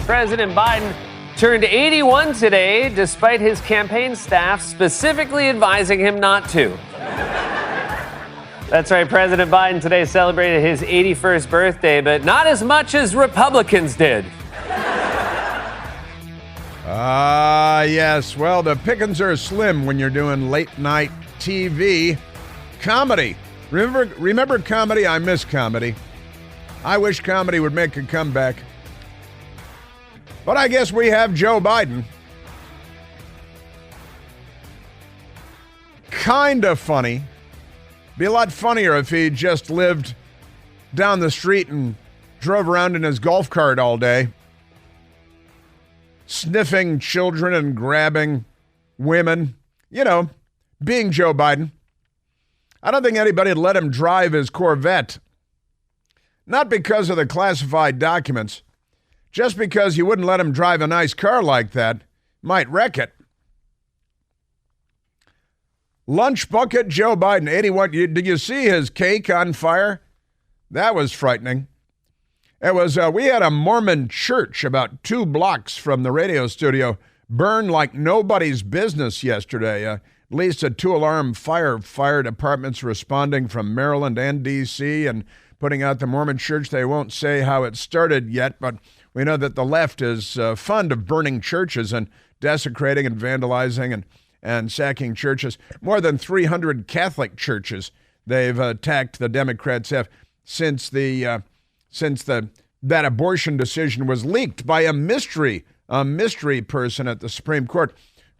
President Biden turned 81 today, despite his campaign staff specifically advising him not to. That's right, President Biden today celebrated his 81st birthday, but not as much as Republicans did. Yes. Well, the pickings are slim when you're doing late night TV. Comedy. Remember comedy? I miss comedy. I wish comedy would make a comeback. But I guess we have Joe Biden. Kind of funny. Be a lot funnier if he just lived down the street and drove around in his golf cart all day, sniffing children and grabbing women. You know, being Joe Biden. I don't think anybody would let him drive his Corvette. Not because of the classified documents. Just because you wouldn't let him drive a nice car like that, might wreck it. Lunch bucket Joe Biden, 81. Did you see his cake on fire? That was frightening. It was. We had a Mormon church about 2 blocks from the radio studio burn like nobody's business yesterday. At least a 2-alarm fire departments responding from Maryland and D.C. and putting out the Mormon church. They won't say how it started yet, but we know that the left is fond of burning churches and desecrating and vandalizing and sacking churches. More than 300 Catholic churches they've attacked. The Democrats have since that abortion decision was leaked by a mystery person at the Supreme Court.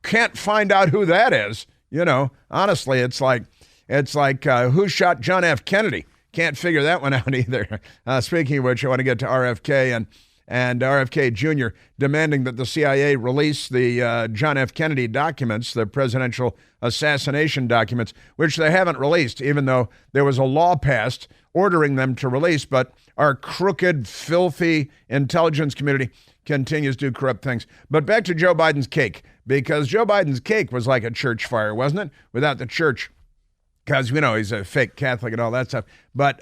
Can't find out who that is. You know, honestly, it's like who shot John F. Kennedy? Can't figure that one out either. Speaking of which, I want to get to RFK and RFK Jr. demanding that the CIA release the John F. Kennedy documents, the presidential assassination documents, which they haven't released, even though there was a law passed ordering them to release. But our crooked, filthy intelligence community continues to do corrupt things. But back to Joe Biden's cake, because Joe Biden's cake was like a church fire, wasn't it? Without the church. Because, you know, he's a fake Catholic and all that stuff. But,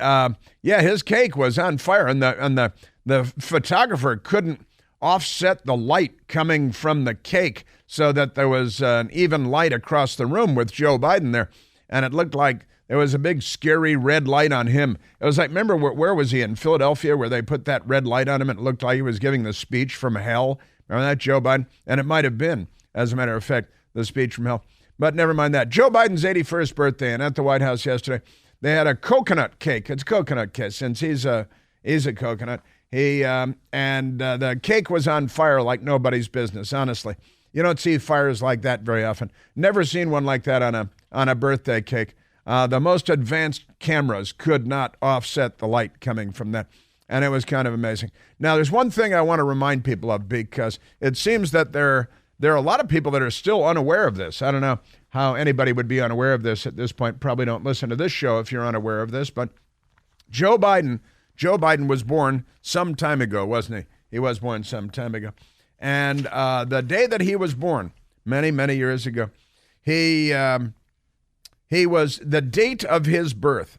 yeah, his cake was on fire, and the photographer couldn't offset the light coming from the cake so that there was an even light across the room with Joe Biden there. And it looked like there was a big, scary red light on him. It was like, remember, where was he? In Philadelphia, where they put that red light on him, and it looked like he was giving the speech from hell. Remember that, Joe Biden? And it might have been, as a matter of fact, the speech from hell. But never mind that. Joe Biden's 81st birthday, and at the White House yesterday, they had a coconut cake. It's coconut cake, since he's a coconut. The cake was on fire like nobody's business, honestly. You don't see fires like that very often. Never seen one like that on a birthday cake. The most advanced cameras could not offset the light coming from that, and it was kind of amazing. Now, there's one thing I want to remind people of, because it seems that there are a lot of people that are still unaware of this. I don't know how anybody would be unaware of this at this point. Probably don't listen to this show if you're unaware of this, but Joe Biden was born some time ago, wasn't he? He was born some time ago. And the day that he was born, many, many years ago, the date of his birth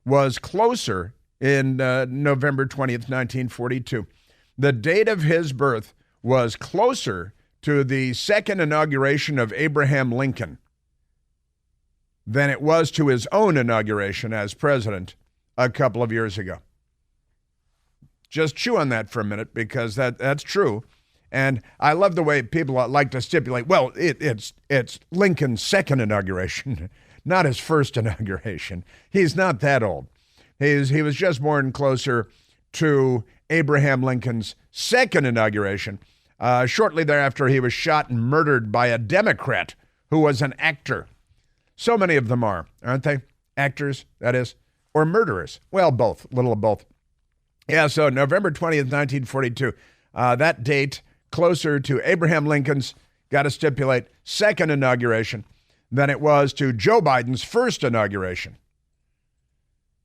was closer in November 20th, 1942. The date of his birth was closer to the second inauguration of Abraham Lincoln than it was to his own inauguration as president a couple of years ago. Just chew on that for a minute, because that's true. And I love the way people like to stipulate, well, it's Lincoln's second inauguration, not his first inauguration. He's not that old. He was just born closer to Abraham Lincoln's second inauguration. Shortly thereafter, he was shot and murdered by a Democrat who was an actor. So many of them are, aren't they? Actors, that is, or murderers. Well, both, a little of both. Yeah, so November 20th, 1942, that date closer to Abraham Lincoln's, got to stipulate, second inauguration than it was to Joe Biden's first inauguration.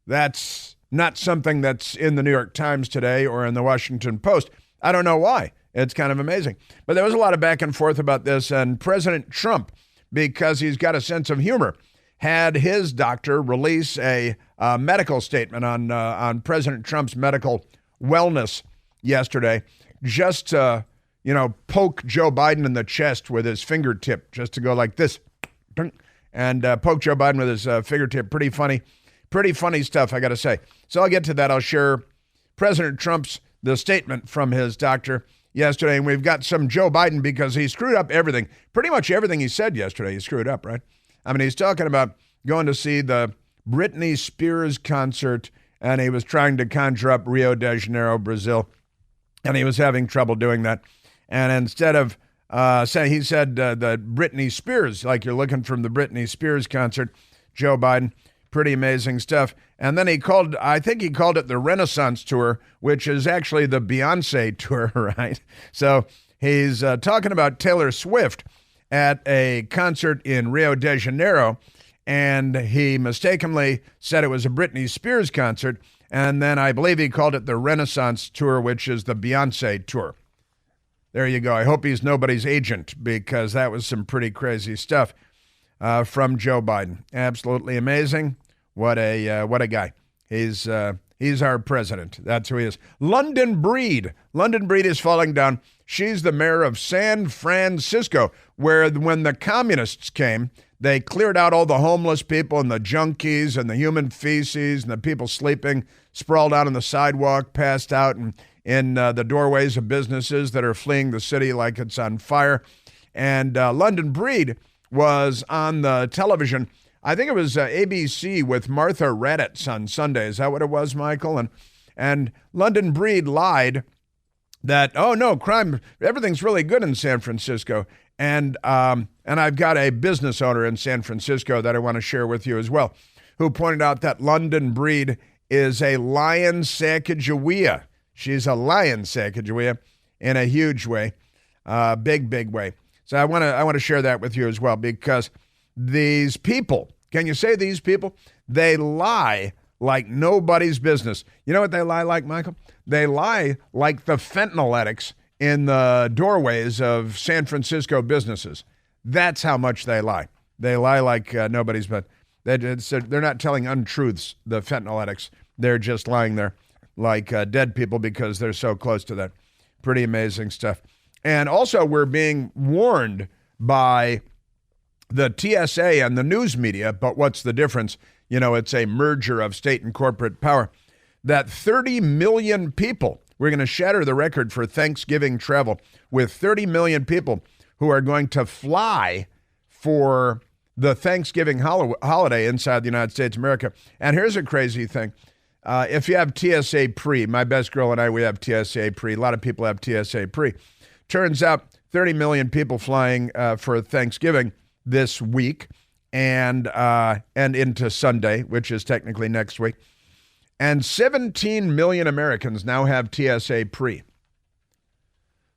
That's not something that's in the New York Times today or in the Washington Post. I don't know why. It's kind of amazing. But there was a lot of back and forth about this, and President Trump, because he's got a sense of humor, had his doctor release a medical statement on President Trump's medical wellness yesterday just to, poke Joe Biden in the chest with his fingertip, just to go like this, and poke Joe Biden with his fingertip. Pretty funny stuff, I got to say. So I'll get to that. I'll share President Trump's the statement from his doctor yesterday, and we've got some Joe Biden because he screwed up everything. Pretty much everything he said yesterday, he screwed up, right? I mean, he's talking about going to see the Britney Spears concert, and he was trying to conjure up Rio de Janeiro, Brazil, and he was having trouble doing that. And instead of he said the Britney Spears, like you're looking from the Britney Spears concert, Joe Biden, pretty amazing stuff. And then I think he called it the Renaissance Tour, which is actually the Beyonce tour, right? So he's talking about Taylor Swift at a concert in Rio de Janeiro, and he mistakenly said it was a Britney Spears concert, and then I believe he called it the Renaissance Tour, which is the Beyonce tour. There you go. I hope he's nobody's agent, because that was some pretty crazy stuff from Joe Biden. Absolutely amazing. What a guy. He's our president. That's who he is. London Breed. London Breed is falling down. She's the mayor of San Francisco, where when the communists came, they cleared out all the homeless people and the junkies and the human feces and the people sleeping, sprawled out on the sidewalk, passed out and in the doorways of businesses that are fleeing the city like it's on fire. And London Breed was on the television. I think it was ABC with Martha Raddatz on Sunday. Is that what it was, Michael? And London Breed lied that, oh, no, crime, everything's really good in San Francisco. And I've got a business owner in San Francisco that I want to share with you as well, who pointed out that London Breed is a lion Sacagawea. She's a lion Sacagawea in a huge way, big way. So I want to share that with you as well, because these people, can you say these people? They lie like nobody's business. You know what they lie like, Michael? They lie like the fentanyl addicts in the doorways of San Francisco businesses. That's how much they lie. They lie like nobody's, but they're not telling untruths, the fentanyl addicts. They're just lying there like dead people because they're so close to that. Pretty amazing stuff. And also, we're being warned by the TSA and the news media, but what's the difference? It's a merger of state and corporate power, that 30 million people, we're going to shatter the record for Thanksgiving travel with 30 million people who are going to fly for the Thanksgiving holiday inside the United States of America. And here's a crazy thing. If you have TSA pre, my best girl and I, we have TSA pre. A lot of people have TSA pre. Turns out 30 million people flying for Thanksgiving this week and into Sunday, which is technically next week. And 17 million Americans now have TSA pre.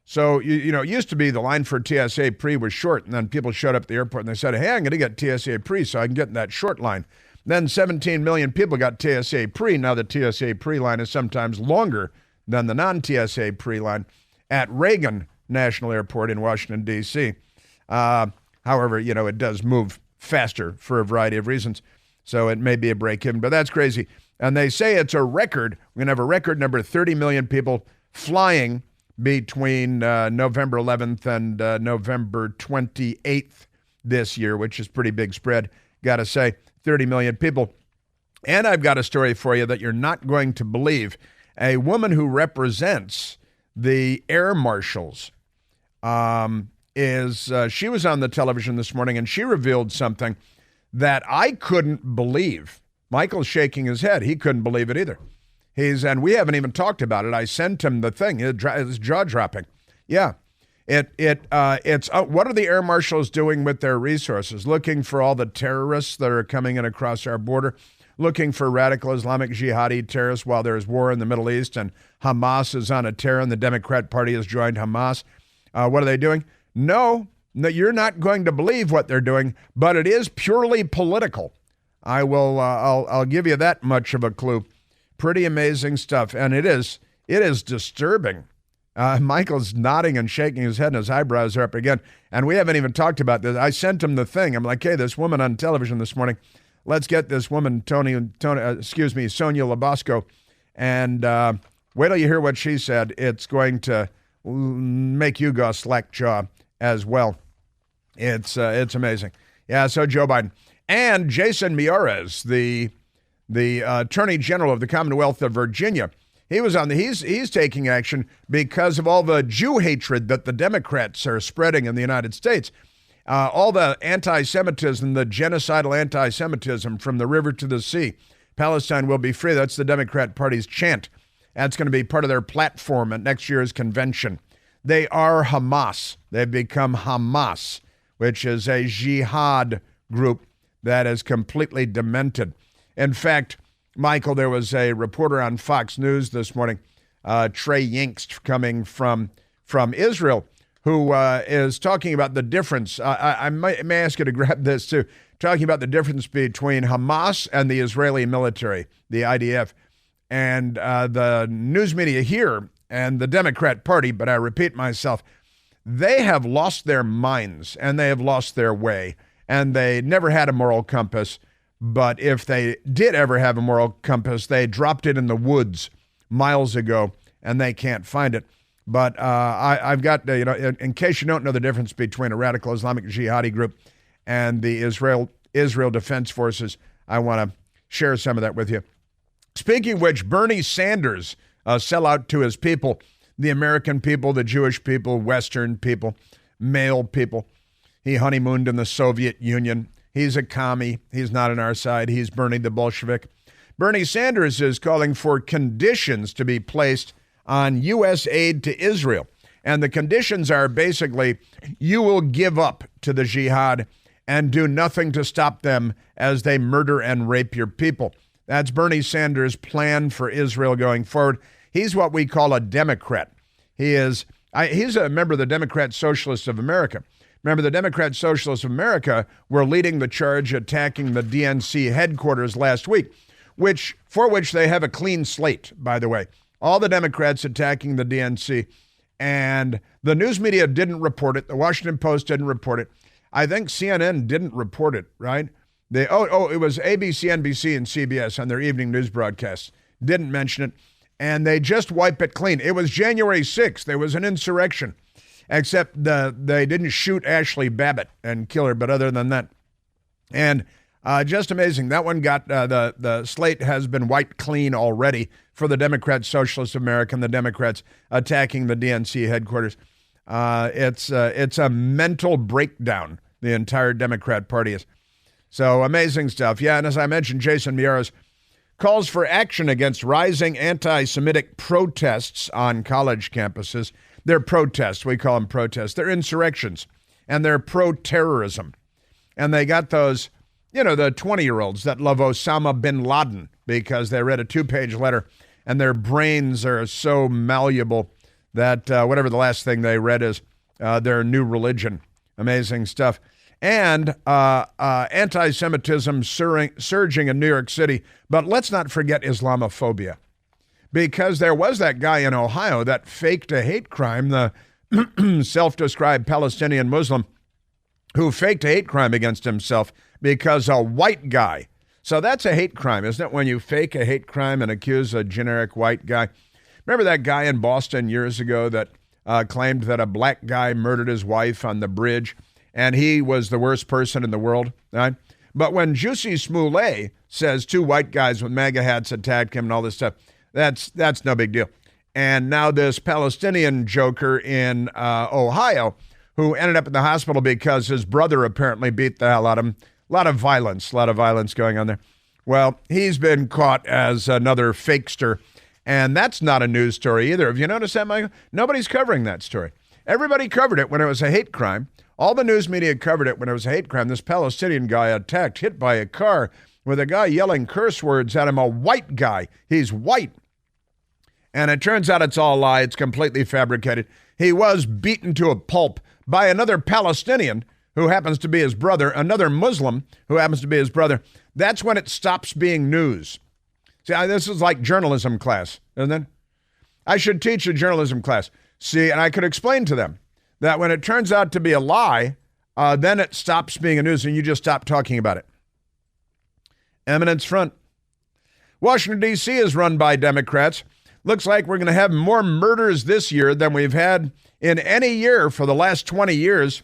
So, it used to be the line for TSA pre was short, and then people showed up at the airport and they said, hey, I'm going to get TSA pre so I can get in that short line. Then 17 million people got TSA pre. Now the TSA pre line is sometimes longer than the non-TSA pre line at Reagan National Airport in Washington, D.C. However, it does move faster for a variety of reasons. So it may be a break-even, but that's crazy. And they say it's a record. We're going to have a record number, 30 million people flying between November 11th and November 28th this year, which is pretty big spread, got to say. 30 million people. And I've got a story for you that you're not going to believe. A woman who represents the air marshals she was on the television this morning, and she revealed something that I couldn't believe. Michael's shaking his head. He couldn't believe it either. And we haven't even talked about it. I sent him the thing. It's jaw-dropping. Yeah. It's what are the air marshals doing with their resources? Looking for all the terrorists that are coming in across our border, looking for radical Islamic jihadi terrorists while there's war in the Middle East and Hamas is on a tear and the Democrat Party has joined Hamas. What are they doing? No, you're not going to believe what they're doing, but it is purely political. I'll give you that much of a clue. Pretty amazing stuff, and it is disturbing. Michael's nodding and shaking his head, and his eyebrows are up again. And we haven't even talked about this. I sent him the thing. I'm like, hey, this woman on television this morning, let's get this woman, Sonia Labasco, and Wait till you hear what she said. It's going to make you go slack jaw as well. It's amazing. Yeah, so Joe Biden. And Jason Miyares, the Attorney General of the Commonwealth of Virginia, he's taking action because of all the Jew hatred that the Democrats are spreading in the United States. All the anti-Semitism, the genocidal anti-Semitism from the river to the sea. Palestine will be free. That's the Democrat Party's chant. That's going to be part of their platform at next year's convention. They are Hamas. They've become Hamas, which is a jihad group that is completely demented. In fact, Michael, there was a reporter on Fox News this morning, Trey Yingst, coming from Israel, who is talking about the difference. I may ask you to grab this too. Talking about the difference between Hamas and the Israeli military, the IDF, and the news media here and the Democrat Party, but I repeat myself, they have lost their minds and they have lost their way, and they never had a moral compass. But if they did ever have a moral compass, they dropped it in the woods miles ago, and they can't find it. But I've got, in case you don't know the difference between a radical Islamic jihadi group and the Israel Defense Forces, I want to share some of that with you. Speaking of which, Bernie Sanders, sell out to his people, the American people, the Jewish people, Western people, male people. He honeymooned in the Soviet Union. He's a commie. He's not on our side. He's Bernie the Bolshevik. Bernie Sanders is calling for conditions to be placed on U.S. aid to Israel. And the conditions are basically you will give up to the jihad and do nothing to stop them as they murder and rape your people. That's Bernie Sanders' plan for Israel going forward. He's what we call a Democrat. He's a member of the Democrat Socialists of America. Remember, the Democrat Socialists of America were leading the charge attacking the DNC headquarters last week, for which they have a clean slate, by the way. All the Democrats attacking the DNC, and the news media didn't report it. The Washington Post didn't report it. I think CNN didn't report it, right? It was ABC, NBC, and CBS on their evening news broadcasts. Didn't mention it, and they just wipe it clean. It was January 6th. There was an insurrection. Except they didn't shoot Ashley Babbitt and kill her, but other than that. And just amazing. That one got, the slate has been wiped clean already for the Democrat Socialists of America and the Democrats attacking the DNC headquarters. It's a mental breakdown, the entire Democrat Party is. So amazing stuff. Yeah, and as I mentioned, Jason Miyares calls for action against rising anti-Semitic protests on college campuses. They're protests. We call them protests. They're insurrections, and they're pro-terrorism. And they got those, the 20-year-olds that love Osama bin Laden because they read a 2-page letter, and their brains are so malleable that whatever the last thing they read is their new religion. Amazing stuff. And anti-Semitism surging in New York City. But let's not forget Islamophobia. Because there was that guy in Ohio that faked a hate crime, the self-described Palestinian Muslim who faked a hate crime against himself because a white guy. So that's a hate crime, isn't it, when you fake a hate crime and accuse a generic white guy? Remember that guy in Boston years ago that claimed that a black guy murdered his wife on the bridge and he was the worst person in the world, right? But when Jussie Smollett says 2 white guys with MAGA hats attacked him and all this stuff, that's no big deal. And now this Palestinian joker in Ohio who ended up in the hospital because his brother apparently beat the hell out of him. A lot of violence going on there. Well, he's been caught as another fakester, and that's not a news story either. Have you noticed that, Michael? Nobody's covering that story. Everybody covered it when it was a hate crime. All the news media covered it when it was a hate crime. This Palestinian guy attacked, hit by a car, with a guy yelling curse words at him, a white guy. He's white. And it turns out it's all a lie. It's completely fabricated. He was beaten to a pulp by another Palestinian who happens to be his brother, another Muslim who happens to be his brother. That's when it stops being news. See, this is like journalism class, isn't it? I should teach a journalism class. See, and I could explain to them that when it turns out to be a lie, then it stops being a news and you just stop talking about it. Eminence Front. Washington, D.C. is run by Democrats. Looks like we're going to have more murders this year than we've had in any year for the last 20 years,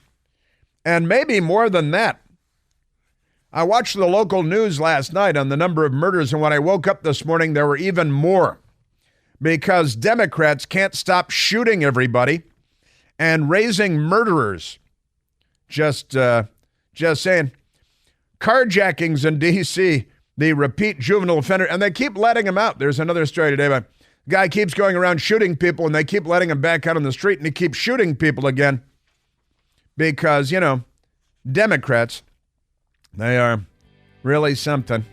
and maybe more than that. I watched the local news last night on the number of murders, and when I woke up this morning, there were even more because Democrats can't stop shooting everybody and raising murderers. Just saying. Carjackings in D.C., the repeat juvenile offender, and they keep letting him out. There's another story today about a guy keeps going around shooting people, and they keep letting him back out on the street, and he keeps shooting people again because, Democrats, they are really something.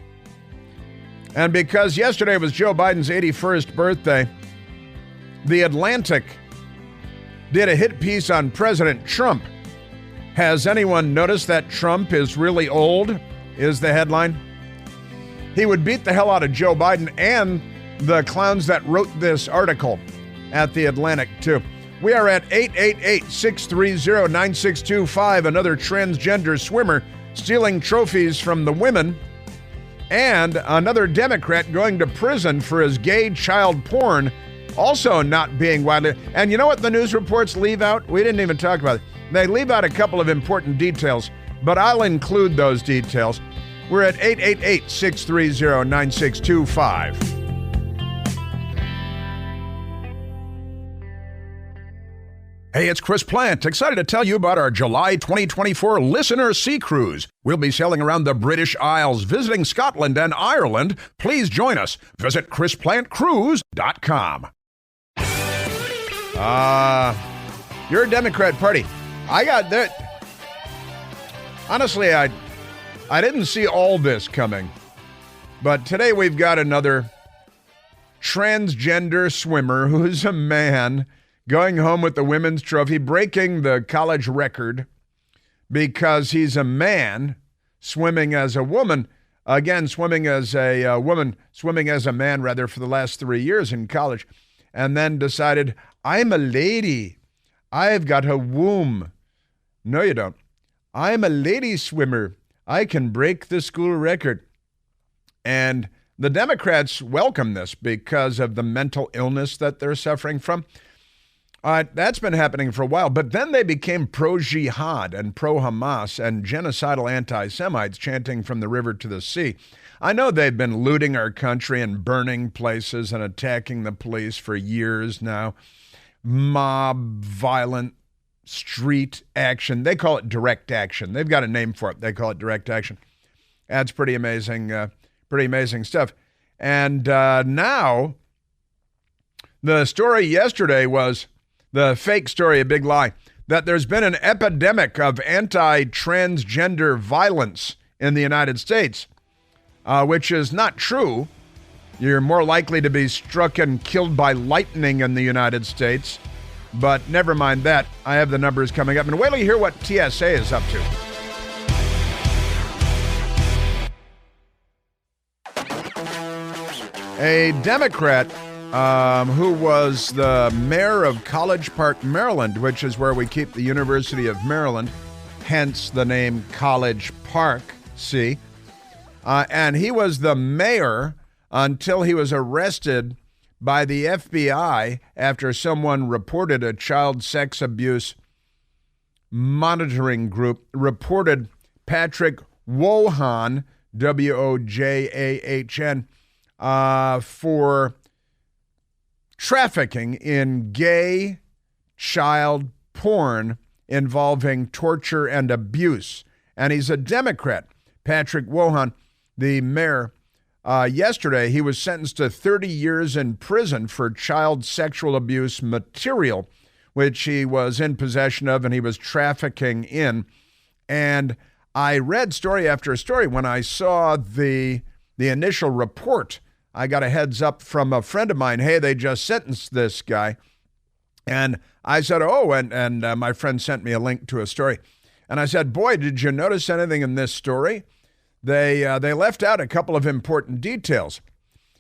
And because yesterday was Joe Biden's 81st birthday, The Atlantic did a hit piece on President Trump. Has anyone noticed that Trump is really old, is the headline. He would beat the hell out of Joe Biden and the clowns that wrote this article at The Atlantic, too. We are at 888-630-9625, another transgender swimmer stealing trophies from the women, and another Democrat going to prison for his gay child porn, also not being widely. And you know what the news reports leave out? We didn't even talk about it. They leave out a couple of important details, but I'll include those details. We're at 888-630-9625. Hey, it's Chris Plant, excited to tell you about our July 2024 Listener Sea Cruise. We'll be sailing around the British Isles, visiting Scotland and Ireland. Please join us. Visit ChrisPlantCruise.com. You're a Democrat Party. I got that. Honestly, I didn't see all this coming. But today we've got another transgender swimmer who's a man going home with the women's trophy, breaking the college record because he's a man swimming as a woman. Again, swimming as a woman, swimming as a man, rather, for the last 3 years in college. And then decided, I'm a lady. I've got a womb. No, you don't. I'm a lady swimmer. I can break the school record. And the Democrats welcome this because of the mental illness that they're suffering from. That's been happening for a while, but then they became pro-jihad and pro-Hamas and genocidal anti-Semites chanting from the river to the sea. I know they've been looting our country and burning places and attacking the police for years now. Mob, violent, street action. They call it direct action. They've got a name for it. They call it direct action. That's pretty amazing stuff. And now, the story yesterday was the fake story, a big lie, that there's been an epidemic of anti-transgender violence in the United States, which is not true. You're more likely to be struck and killed by lightning in the United States. But never mind that. I have the numbers coming up. And wait till you hear what TSA is up to. A Democrat who was the mayor of College Park, Maryland, which is where we keep the University of Maryland, hence the name College Park, see? And he was the mayor until he was arrested by the FBI after someone reported a child sex abuse monitoring group, reported Patrick Wojahn, W-O-J-A-H-N, for trafficking in gay child porn involving torture and abuse. And he's a Democrat. Patrick Wojahn, the mayor, yesterday, he was sentenced to 30 years in prison for child sexual abuse material, which he was in possession of and he was trafficking in. And I read story after story. When I saw the initial report, I got a heads up from a friend of mine. Hey, they just sentenced this guy. And I said, and my friend sent me a link to a story. And I said, boy, did you notice anything in this story? They left out a couple of important details.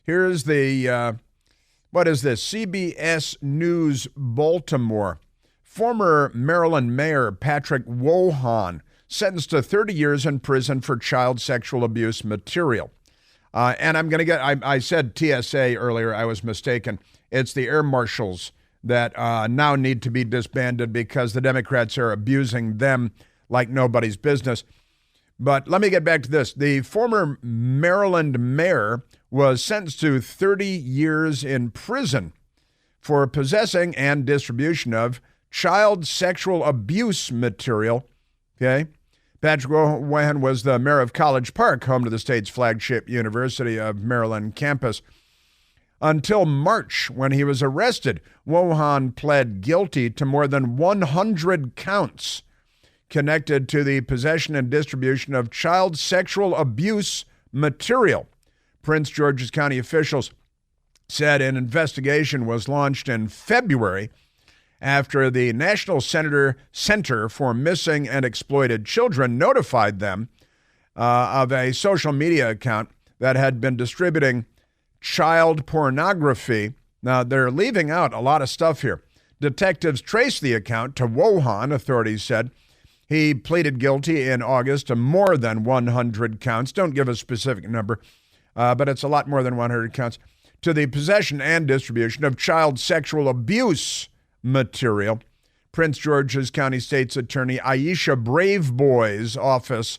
Here's the, what is this? CBS News Baltimore. Former Maryland Mayor Patrick Wojahn sentenced to 30 years in prison for child sexual abuse material. And I'm going to I said TSA earlier. I was mistaken. It's the air marshals that now need to be disbanded because the Democrats are abusing them like nobody's business. But let me get back to this. The former Maryland mayor was sentenced to 30 years in prison for possessing and distribution of child sexual abuse material. Okay. Patrick Wojahn was the mayor of College Park, home to the state's flagship University of Maryland campus. Until March, when he was arrested, Wojahn pled guilty to more than 100 counts connected to the possession and distribution of child sexual abuse material. Prince George's County officials said an investigation was launched in February after the National Center for Missing and Exploited Children notified them of a social media account that had been distributing child pornography. Now, they're leaving out a lot of stuff here. Detectives traced the account to Wojahn, authorities said. He pleaded guilty in August to more than 100 counts. Don't give a specific number, but it's a lot more than 100 counts. To the possession and distribution of child sexual abuse material. Prince George's County State's Attorney Aisha Braveboy's office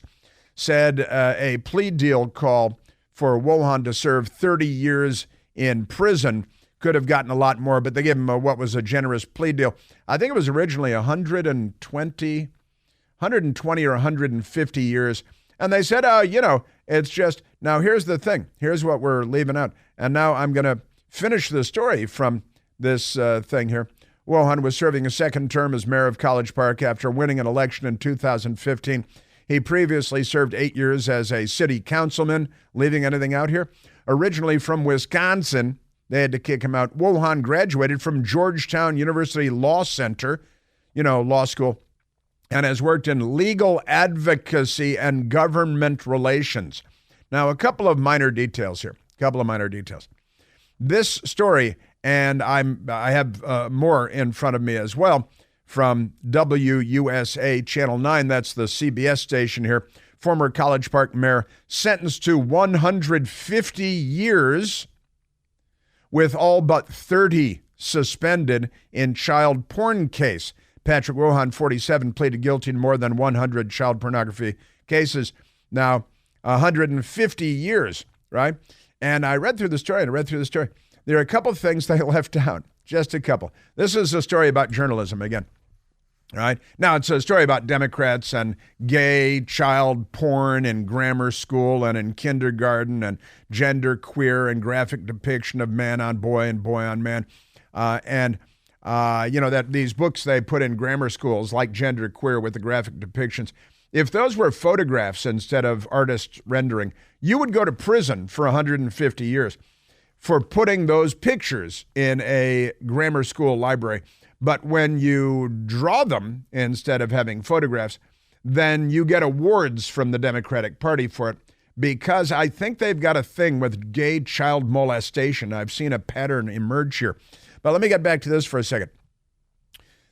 said a plea deal call for Wojahn to serve 30 years in prison. Could have gotten a lot more, but they gave him what was a generous plea deal. I think it was originally 120 or 150 years. And they said, it's just, now here's the thing. Here's what we're leaving out. And now I'm going to finish the story from this thing here. Wojahn was serving a second term as mayor of College Park after winning an election in 2015. He previously served 8 years as a city councilman. Leaving anything out here? Originally from Wisconsin, they had to kick him out. Wojahn graduated from Georgetown University Law Center, law school, and has worked in legal advocacy and government relations. Now, a couple of minor details here. This story, and I have more in front of me as well, from WUSA Channel 9, that's the CBS station here. Former College Park mayor sentenced to 150 years with all but 30 suspended in child porn case. Patrick Wojahn, 47, pleaded guilty to more than 100 child pornography cases. Now, 150 years, right? And I read through the story. There are a couple of things they left out, just a couple. This is a story about journalism again, right? Now, it's a story about Democrats and gay child porn in grammar school and in kindergarten and gender queer and graphic depiction of man on boy and boy on man. That these books they put in grammar schools like Gender Queer with the graphic depictions, if those were photographs instead of artist rendering, you would go to prison for 150 years for putting those pictures in a grammar school library. But when you draw them instead of having photographs, then you get awards from the Democratic Party for it, because I think they've got a thing with gay child molestation. I've seen a pattern emerge here. But let me get back to this for a second.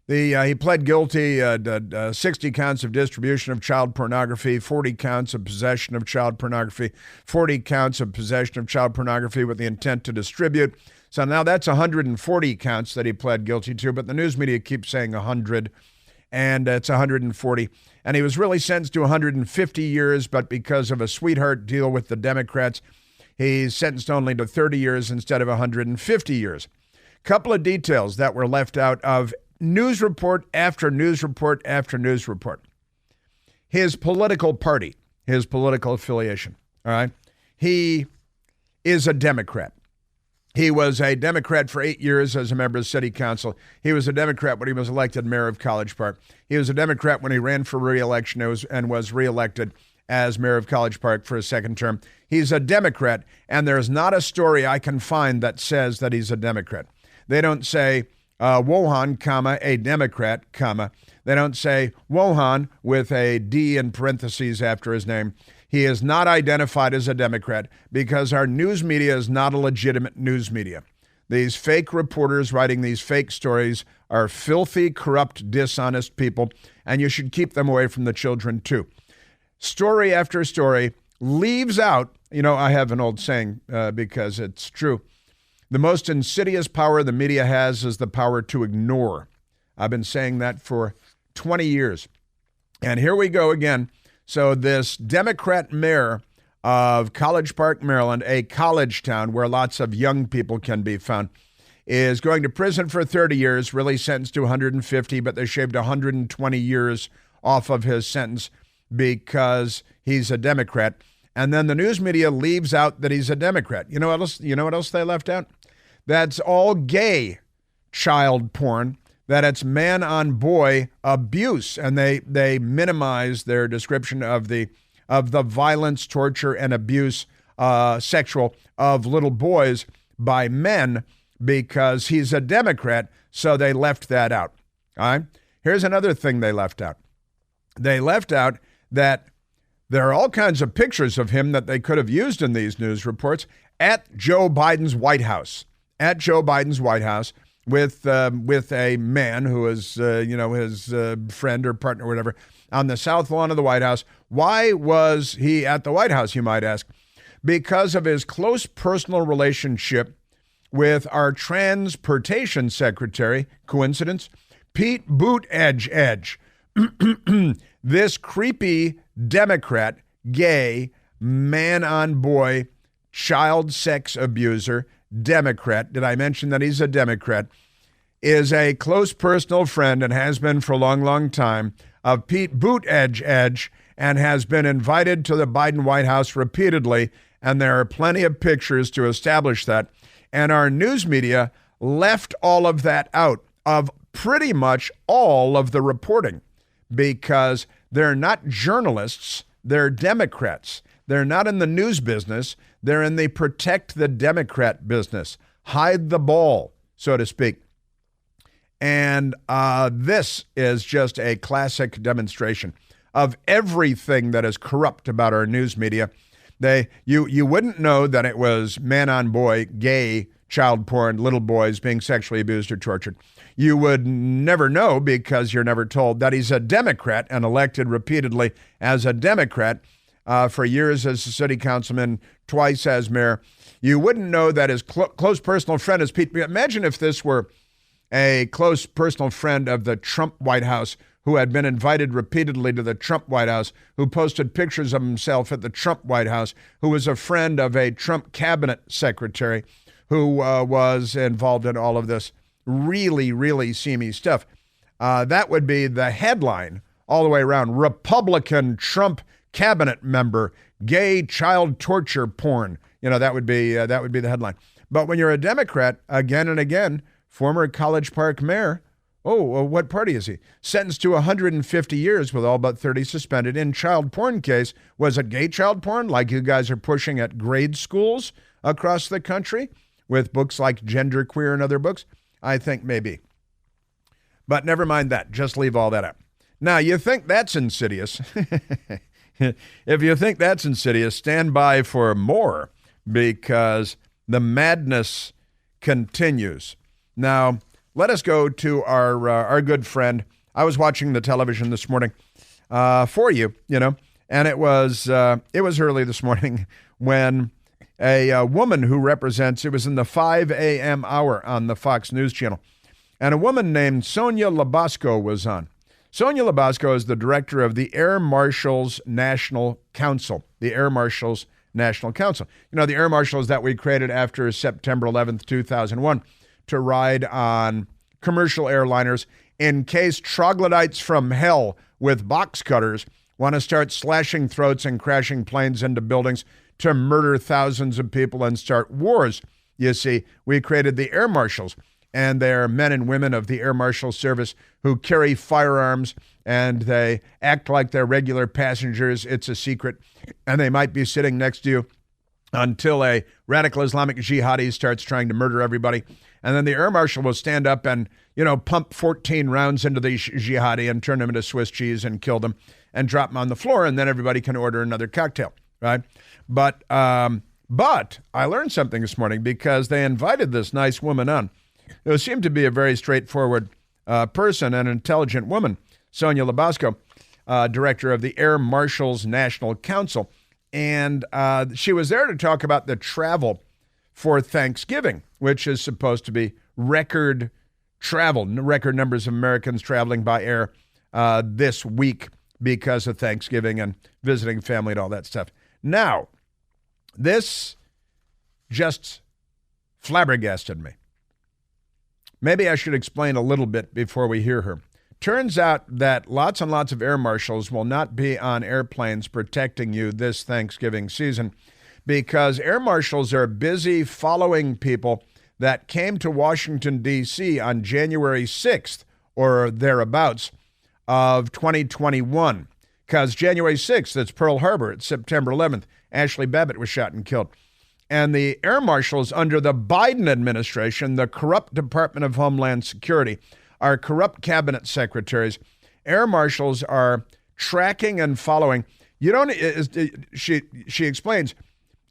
He pled guilty to 60 counts of distribution of child pornography, 40 counts of possession of child pornography, 40 counts of possession of child pornography with the intent to distribute. So now that's 140 counts that he pled guilty to, but the news media keeps saying 100, and it's 140. And he was really sentenced to 150 years, but because of a sweetheart deal with the Democrats, he's sentenced only to 30 years instead of 150 years. Couple of details that were left out of news report after news report after news report. His political party, his political affiliation, all right? He is a Democrat. He was a Democrat for 8 years as a member of city council. He was a Democrat when he was elected mayor of College Park. He was a Democrat when he ran for re-election and was re-elected as mayor of College Park for a second term. He's a Democrat, and there's not a story I can find that says that he's a Democrat. They don't say Wojahn, comma, a Democrat, comma. They don't say Wojahn with a D in parentheses after his name. He is not identified as a Democrat because our news media is not a legitimate news media. These fake reporters writing these fake stories are filthy, corrupt, dishonest people, and you should keep them away from the children too. Story after story leaves out, I have an old saying because it's true. The most insidious power the media has is the power to ignore. I've been saying that for 20 years. And here we go again. So this Democrat mayor of College Park, Maryland, a college town where lots of young people can be found, is going to prison for 30 years, really sentenced to 150, but they shaved 120 years off of his sentence because he's a Democrat. And then the news media leaves out that he's a Democrat. You know what else they left out? That's all gay child porn, that it's man-on-boy abuse, and they minimize their description of the violence, torture, and abuse, sexual, of little boys by men because he's a Democrat, so they left that out. All right? Here's another thing they left out. They left out that there are all kinds of pictures of him that they could have used in these news reports at Joe Biden's White House. At Joe Biden's White House with a man who is, his friend or partner or whatever on the south lawn of the White House. Why was he at the White House, you might ask? Because of his close personal relationship with our transportation secretary, coincidence, Pete Buttigieg. This creepy Democrat, gay, man-on-boy, child sex abuser, Democrat, did I mention that he's a Democrat, is a close personal friend and has been for a long, long time of Pete Buttigieg and has been invited to the Biden White House repeatedly, and there are plenty of pictures to establish that. And our news media left all of that out of pretty much all of the reporting because they're not journalists, they're Democrats. They're not in the news business. They're in the protect the Democrat business. Hide the ball, so to speak. And this is just a classic demonstration of everything that is corrupt about our news media. You wouldn't know that it was man-on-boy, gay, child porn, little boys being sexually abused or tortured. You would never know because you're never told that he's a Democrat and elected repeatedly as a Democrat for years as a city councilman, twice as mayor. You wouldn't know that his close personal friend is Pete. Imagine if this were a close personal friend of the Trump White House who had been invited repeatedly to the Trump White House, who posted pictures of himself at the Trump White House, who was a friend of a Trump cabinet secretary who was involved in all of this really, really seamy stuff. That would be the headline all the way around. Republican Trump cabinet member, gay child torture porn. That would be the headline. But when you're a Democrat, again and again, former College Park mayor, what party is he? Sentenced to 150 years with all but 30 suspended in child porn case. Was it gay child porn like you guys are pushing at grade schools across the country with books like Genderqueer and other books? I think maybe. But never mind that. Just leave all that out. Now, you think that's insidious. If you think that's insidious, stand by for more because the madness continues. Now, let us go to our good friend. I was watching the television this morning for you, and it was early this morning when a woman who represents, it was in the 5 a.m. hour on the Fox News Channel, and a woman named Sonia Labasco was on. Sonia Labasco is the director of the Air Marshals National Council. The Air Marshals National Council. The Air Marshals that we created after September 11th, 2001 to ride on commercial airliners in case troglodytes from hell with box cutters want to start slashing throats and crashing planes into buildings to murder thousands of people and start wars. You see, we created the Air Marshals. And they're men and women of the Air Marshal Service who carry firearms and they act like they're regular passengers. It's a secret. And they might be sitting next to you until a radical Islamic jihadi starts trying to murder everybody. And then the Air Marshal will stand up and, pump 14 rounds into the jihadi and turn them into Swiss cheese and kill them and drop them on the floor. And then everybody can order another cocktail, right? But I learned something this morning because they invited this nice woman on. It seemed to be a very straightforward person, an intelligent woman, Sonia Labasco, director of the Air Marshals National Council. And she was there to talk about the travel for Thanksgiving, which is supposed to be record numbers of Americans traveling by air this week because of Thanksgiving and visiting family and all that stuff. Now, this just flabbergasted me. Maybe I should explain a little bit before we hear her. Turns out that lots and lots of air marshals will not be on airplanes protecting you this Thanksgiving season because air marshals are busy following people that came to Washington, D.C. on January 6th or thereabouts of 2021. Because January 6th, it's Pearl Harbor. It's September 11th. Ashley Babbitt was shot and killed. And the air marshals under the Biden administration, the corrupt Department of Homeland Security, our corrupt cabinet secretaries, air marshals are tracking and following. She explains,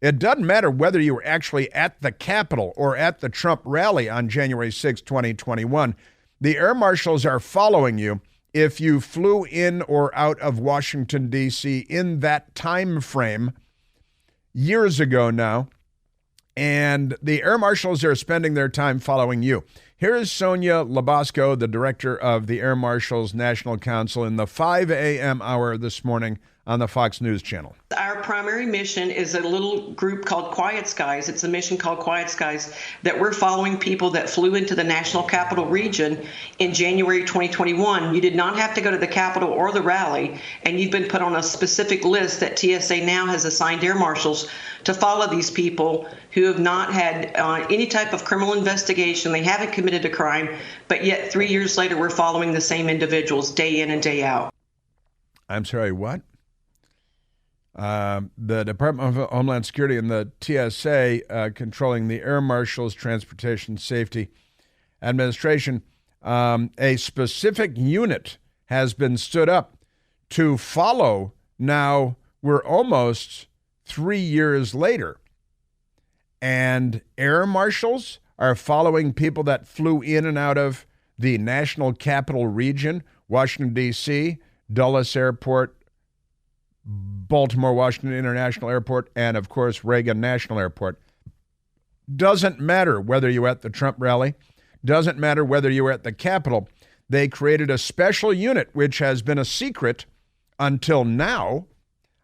it doesn't matter whether you were actually at the Capitol or at the Trump rally on January 6, 2021. The air marshals are following you if you flew in or out of Washington, D.C. in that time frame years ago now. And the air marshals are spending their time following you. Here is Sonia Labasco, the director of the Air Marshals National Council, in the 5 a.m. hour this morning on the Fox News Channel. Our primary mission is a little group called Quiet Skies. It's a mission called Quiet Skies that we're following people that flew into the National Capital Region in January 2021. You did not have to go to the Capitol or the rally, and you've been put on a specific list that TSA now has assigned air marshals to follow these people who have not had any type of criminal investigation. They haven't committed a crime, but yet 3 years later, we're following the same individuals day in and day out. I'm sorry, what? The Department of Homeland Security and the TSA controlling the Air Marshals Transportation Safety Administration, a specific unit has been stood up to follow. Now we're almost 3 years later, and air marshals are following people that flew in and out of the National Capital Region, Washington, D.C., Dulles Airport, Baltimore Washington International Airport, and, of course, Reagan National Airport. Doesn't matter whether you were at the Trump rally. Doesn't matter whether you were at the Capitol. They created a special unit, which has been a secret until now.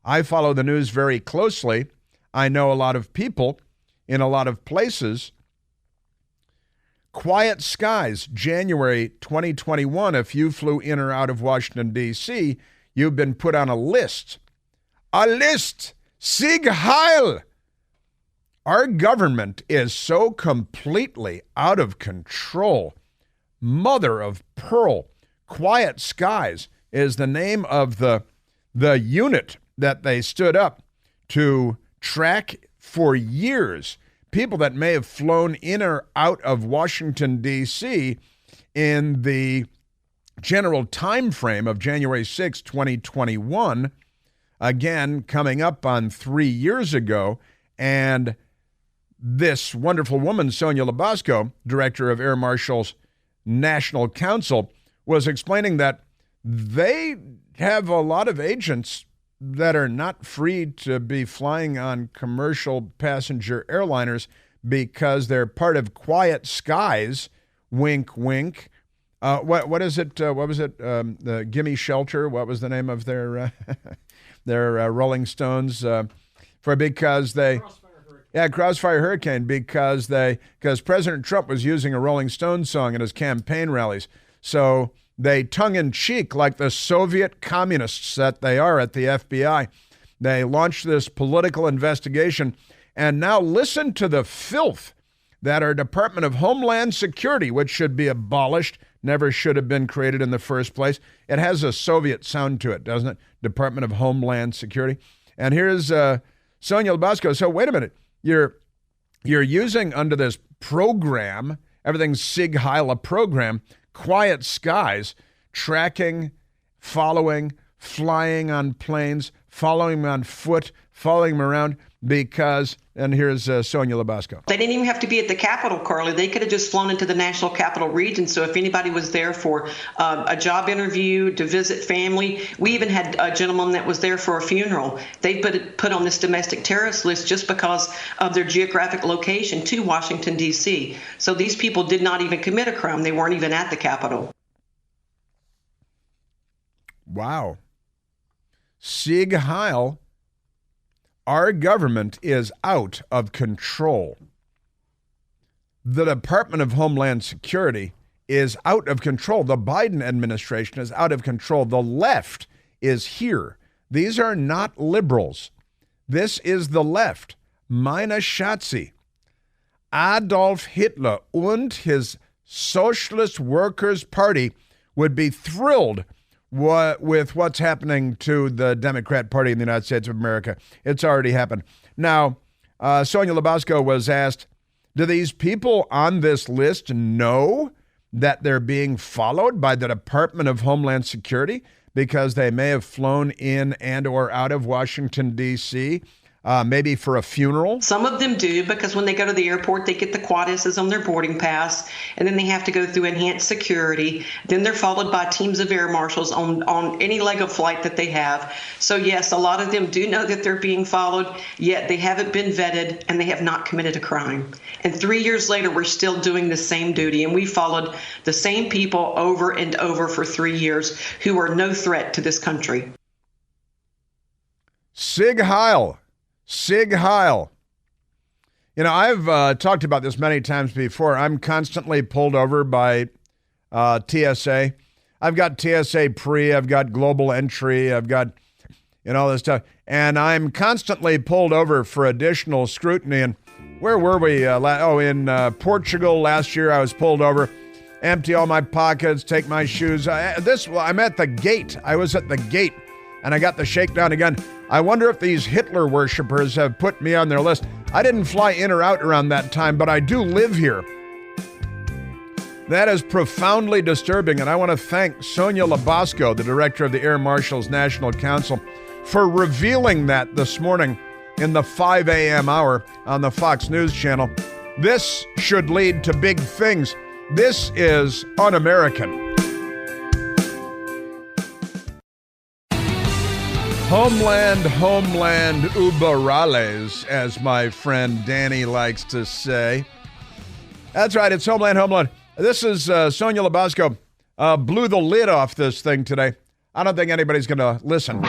I follow the news very closely. I know a lot of people in a lot of places. Quiet Skies, January 2021. If you flew in or out of Washington, D.C., you've been put on a list. A list! Sieg Heil! Our government is so completely out of control. Mother of pearl. Quiet Skies is the name of the unit that they stood up to track for years people that may have flown in or out of Washington, D.C. in the general time frame of January 6, 2021, again, coming up on 3 years ago. And this wonderful woman, Sonia Labasco, director of Air Marshals National Council, was explaining that they have a lot of agents that are not free to be flying on commercial passenger airliners because they're part of Quiet Skies, wink, wink. What is it? What was it? The Gimme Shelter. What was the name of their their Rolling Stones? Because Crossfire Hurricane. Because President Trump was using a Rolling Stones song in his campaign rallies. So they tongue-in-cheek, like the Soviet communists that they are at the FBI, they launched this political investigation. And now listen to the filth that our Department of Homeland Security, which should be abolished, never should have been created in the first place. It has a Soviet sound to it, doesn't it? Department of Homeland Security. And here's Sonia Labasco. So wait a minute. You're using under this program, everything's Sieg Heil, a program, Quiet Skies, tracking, following, flying on planes, following on foot, following him around because, and here's Sonia Labasco. They didn't even have to be at the Capitol, Carly. They could have just flown into the National Capital Region. So if anybody was there for a job interview, to visit family, we even had a gentleman that was there for a funeral. They put on this domestic terrorist list just because of their geographic location to Washington, D.C. So these people did not even commit a crime. They weren't even at the Capitol. Wow. Sieg Heil. Our government is out of control. The Department of Homeland Security is out of control. The Biden administration is out of control. The left is here. These are not liberals. This is the left. Meine Schatzi. Adolf Hitler and his Socialist Workers' Party would be thrilled with what's happening to the Democrat Party in the United States of America. It's already happened. Now, Sonia Labasco was asked, do these people on this list know that they're being followed by the Department of Homeland Security because they may have flown in and or out of Washington, D.C., maybe for a funeral? Some of them do, because when they go to the airport, they get the quad S's on their boarding pass, and then they have to go through enhanced security. Then they're followed by teams of air marshals on any leg of flight that they have. So yes, a lot of them do know that they're being followed, yet they haven't been vetted and they have not committed a crime. And 3 years later, we're still doing the same duty, and we followed the same people over and over for 3 years who are no threat to this country. Sieg Heil. Sieg Heil. You know, I've talked about this many times before. I'm constantly pulled over by TSA. I've got TSA pre, I've got global entry, I've got, all this stuff. And I'm constantly pulled over for additional scrutiny. And where were we? In Portugal last year, I was pulled over. Empty all my pockets, take my shoes. I'm at the gate. I was at the gate, and I got the shakedown again. I wonder if these Hitler worshipers have put me on their list. I didn't fly in or out around that time, but I do live here. That is profoundly disturbing, and I want to thank Sonia Labasco, the director of the Air Marshals National Council, for revealing that this morning in the 5 a.m. hour on the Fox News Channel. This should lead to big things. This is un-American. Homeland, uberales, as my friend Danny likes to say. That's right, it's Homeland. This is Sonia Labasco. Blew the lid off this thing today. I don't think anybody's going to listen.